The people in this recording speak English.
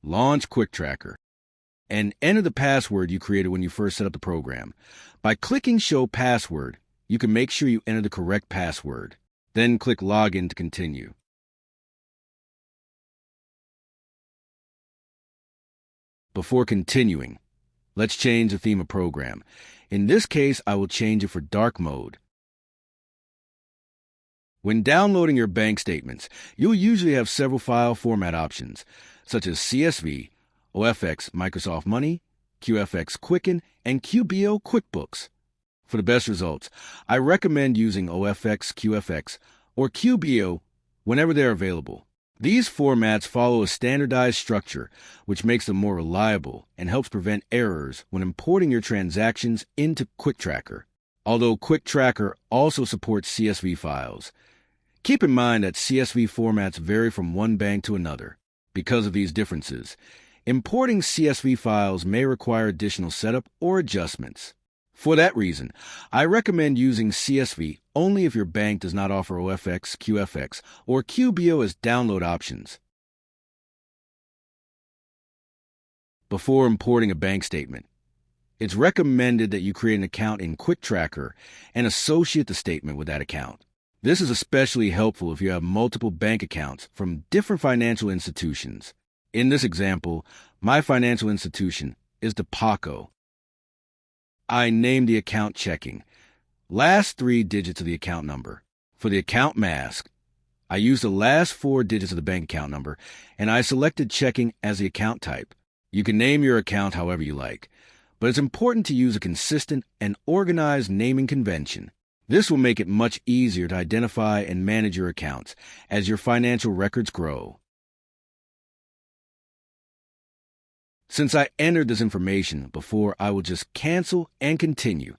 launch QuickTracker, and enter the password you created when you first set up the program. By clicking Show Password, you can make sure you enter the correct password. Then click Login to continue. Before continuing, let's change the theme of program. In this case, I will change it for dark mode. When downloading your bank statements, you'll usually have several file format options, such as CSV, OFX Microsoft Money, QFX Quicken, and QBO QuickBooks. For the best results, I recommend using OFX QFX or QBO whenever they're available. These formats follow a standardized structure, which makes them more reliable and helps prevent errors when importing your transactions into QuickTracker. Although QuickTracker also supports CSV files, keep in mind that CSV formats vary from one bank to another. Because of these differences, importing CSV files may require additional setup or adjustments. For that reason, I recommend using CSV only if your bank does not offer OFX, QFX, or QBO as download options. Before importing a bank statement, it's recommended that you create an account in QuickTracker and associate the statement with that account. This is especially helpful if you have multiple bank accounts from different financial institutions. In this example, my financial institution is DePaco. I named the account Checking. Last 3 digits of the account number. For the account mask, I used the last 4 digits of the bank account number, and I selected Checking as the account type. You can name your account however you like, but it's important to use a consistent and organized naming convention. This will make it much easier to identify and manage your accounts as your financial records grow. Since I entered this information before, I will just cancel and continue.